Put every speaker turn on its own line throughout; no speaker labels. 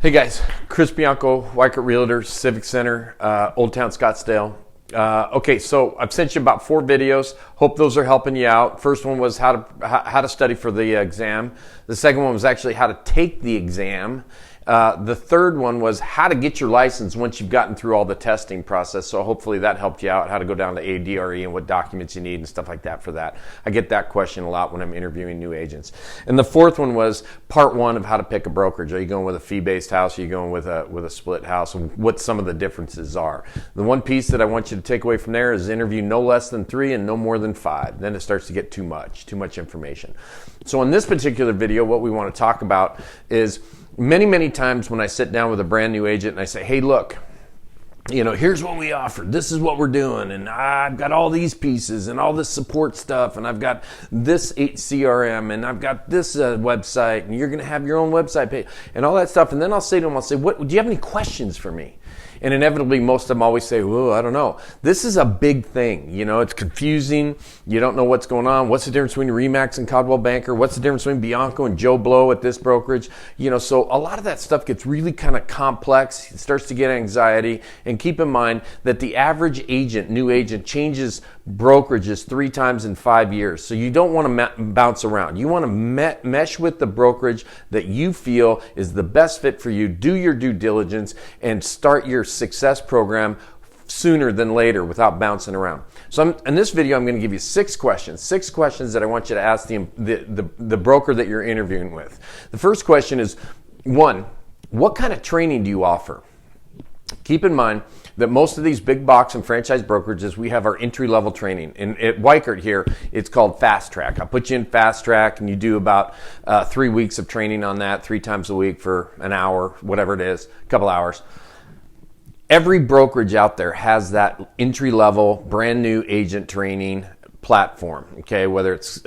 Hey guys, Chris Bianco, Wycott Realtor, Civic Center, Old Town Scottsdale. Okay, so I've sent you about 4 videos. Hope those are helping you out. First one was how to study for the exam. The second one was actually how to take the exam. The third one was how to get your license once you've gotten through all the testing process. So hopefully that helped you out, how to go down to ADRE and what documents you need and stuff like that for that. I get that question a lot when I'm interviewing new agents. And the fourth one was part 1 of how to pick a brokerage. Are you going with a fee-based house? Are you going with a split house? And what some of the differences are. The one piece that I want you to take away from there is interview no less than 3 and no more than 5. Then it starts to get too much information. So in this particular video, what we want to talk about is many times when I sit down with a brand new agent and I say, hey, look, here's what we offer. This is what we're doing. And I've got all these pieces and all this support stuff. And I've got this CRM and I've got this website and you're going to have your own website page and all that stuff. And then I'll say to them, what, do you have any questions for me? And inevitably, most of them always say, well, I don't know. This is a big thing. It's confusing. You don't know what's going on. What's the difference between Remax and Coldwell Banker? What's the difference between Bianco and Joe Blow at this brokerage? So a lot of that stuff gets really kind of complex. It starts to get anxiety. And keep in mind that the average agent, new agent, changes brokerages 3 times in 5 years. So you don't want to bounce around. You want to mesh with the brokerage that you feel is the best fit for you. Do your due diligence and start your success program sooner than later without bouncing around. So in this video, I'm going to give you 6 questions that I want you to ask the broker that you're interviewing with. The first question is, 1, what kind of training do you offer? Keep in mind that most of these big box and franchise brokerages, we have our entry-level training. And at Wycott here, it's called Fast Track. I'll put you in Fast Track and you do about 3 weeks of training on that, 3 times a week for an hour, whatever it is, a couple hours. Every brokerage out there has that entry-level, brand new agent training platform, okay? Whether it's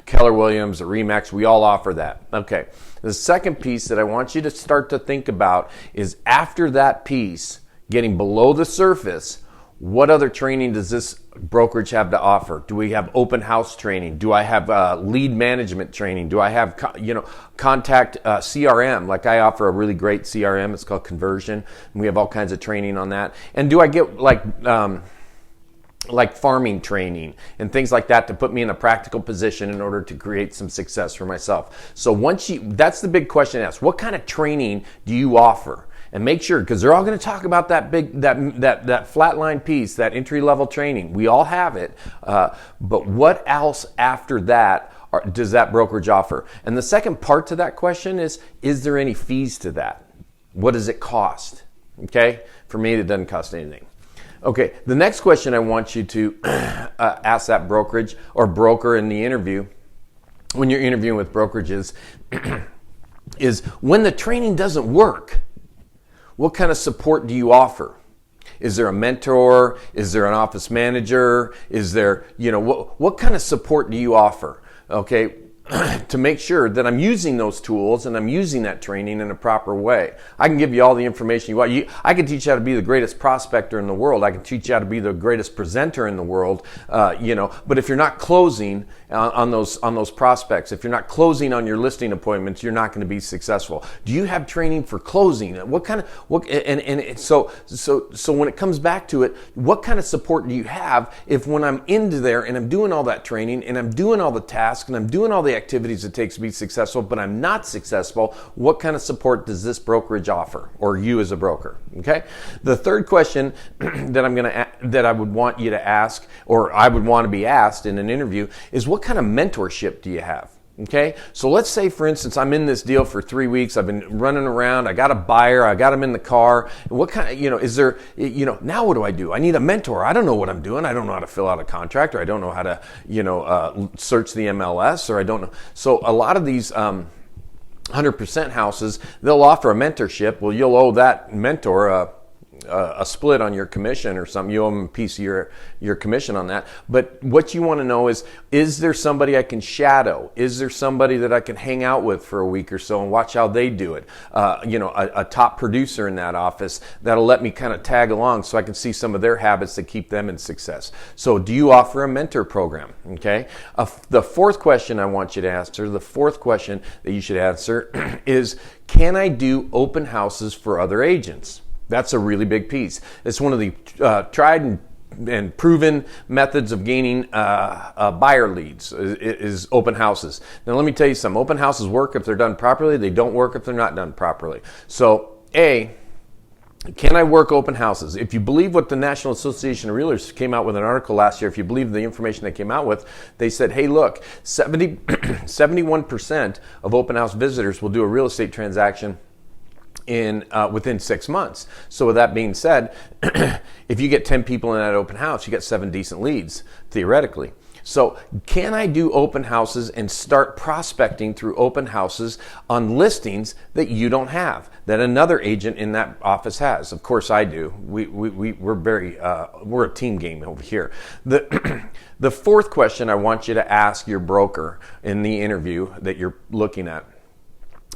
Keller Williams or Remax, we all offer that. Okay. The second piece that I want you to start to think about is after that piece, getting below the surface, what other training does this brokerage have to offer? Do we have open house training? Do I have lead management training? Do I have contact CRM? Like I offer a really great CRM. It's called Conversion. And we have all kinds of training on that. And do I get like farming training and things like that to put me in a practical position in order to create some success for myself? So that's the big question to ask. What kind of training do you offer? And make sure, because they're all going to talk about that flatline piece, that entry-level training. We all have it. But what else after that does that brokerage offer? And the second part to that question is there any fees to that? What does it cost? Okay? For me, it doesn't cost anything. Okay, the next question I want you to ask that brokerage or broker in the interview, when you're interviewing with brokerages, is when the training doesn't work, what kind of support do you offer? Is there a mentor? Is there an office manager? Is there, what kind of support do you offer? Okay, to make sure that I'm using those tools and I'm using that training in a proper way. I can give you all the information you want. I can teach you how to be the greatest prospector in the world. I can teach you how to be the greatest presenter in the world. But if you're not closing on those prospects, if you're not closing on your listing appointments, you're not going to be successful. Do you have training for closing? So when it comes back to it, what kind of support do you have if when I'm into there and I'm doing all that training and I'm doing all the tasks and I'm doing all the activities it takes to be successful, but I'm not successful, what kind of support does this brokerage offer, or you as a broker? Okay. The third question that I would want you to ask, or I would want to be asked in an interview, is what kind of mentorship do you have? Okay, so let's say, for instance, I'm in this deal for 3 weeks. I've been running around. I got a buyer. I got him in the car. What kind of, is there, now what do I do? I need a mentor. I don't know what I'm doing. I don't know how to fill out a contract, or I don't know how to, search the MLS, or I don't know. So a lot of these 100% houses, they'll offer a mentorship. Well, you'll owe that mentor a split on your commission or something. You owe them a piece of your commission on that. But what you want to know is there somebody I can shadow? Is there somebody that I can hang out with for a week or so and watch how they do it? A top producer in that office that'll let me kind of tag along so I can see some of their habits that keep them in success. So do you offer a mentor program? Okay. The fourth question I want you to answer, the fourth question that you should answer is, can I do open houses for other agents? That's a really big piece. It's one of the tried and proven methods of gaining buyer leads is open houses. Now let me tell you something. Open houses work if they're done properly. They don't work if they're not done properly. So can I work open houses? If you believe what the National Association of Realtors came out with an article last year, if you believe the information they came out with, they said, hey, look, 71% of open house visitors will do a real estate transaction within 6 months. So with that being said, if you get 10 people in that open house, you get 7 decent leads, theoretically. So can I do open houses and start prospecting through open houses on listings that you don't have, that another agent in that office has? Of course I do. We're a team game over here. The fourth question I want you to ask your broker in the interview that you're looking at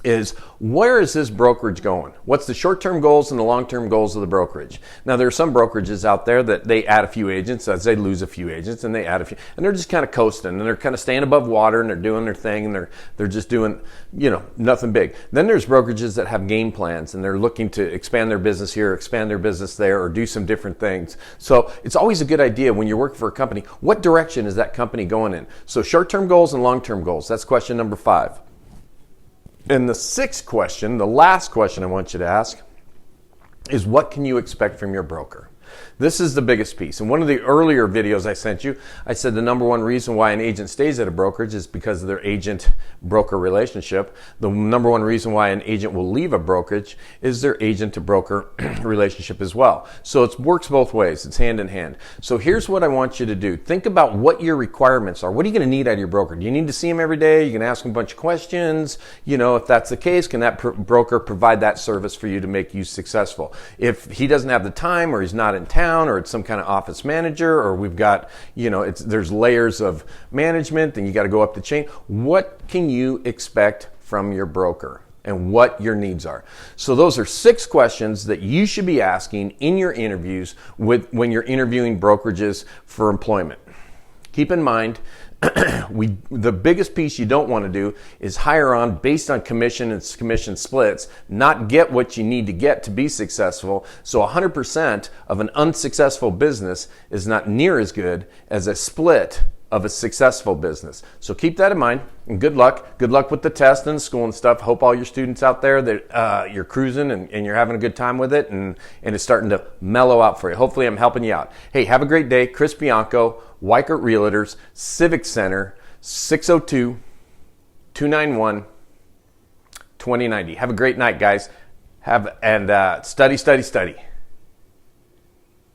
is, where is this brokerage going? What's the short-term goals and the long-term goals of the brokerage? Now, there are some brokerages out there that they add a few agents as they lose a few agents, and they add a few, and they're just kind of coasting, and they're kind of staying above water, and they're doing their thing, and they're just doing, nothing big. Then there's brokerages that have game plans, and they're looking to expand their business here, expand their business there, or do some different things. So it's always a good idea when you're working for a company, what direction is that company going in? So short-term goals and long-term goals. That's question number 5. And the sixth question, the last question I want you to ask, is what can you expect from your broker? This is the biggest piece. In one of the earlier videos I sent you, I said the number one reason why an agent stays at a brokerage is because of their agent-broker relationship. The number one reason why an agent will leave a brokerage is their agent-to-broker relationship as well. So it works both ways. It's hand in hand. So here's what I want you to do. Think about what your requirements are. What are you going to need out of your broker? Do you need to see him every day? You're going to ask him a bunch of questions? If that's the case, can that broker provide that service for you to make you successful? If he doesn't have the time, or he's not in town, or it's some kind of office manager, or we've got, there's layers of management and you got to go up the chain. What can you expect from your broker and what your needs are? So those are 6 questions that you should be asking in your interviews when you're interviewing brokerages for employment. Keep in mind, the biggest piece you don't want to do is hire on based on commission and commission splits, not get what you need to get to be successful. So 100% of an unsuccessful business is not near as good as a split of a successful business. So keep that in mind, and good luck. Good luck with the test and the school and stuff. Hope all your students out there that you're cruising and you're having a good time with it, and it's starting to mellow out for you. Hopefully I'm helping you out. Hey, have a great day. Chris Bianco, Weichert Realtors, Civic Center, 602-291-2090. Have a great night, guys. Study, study, study.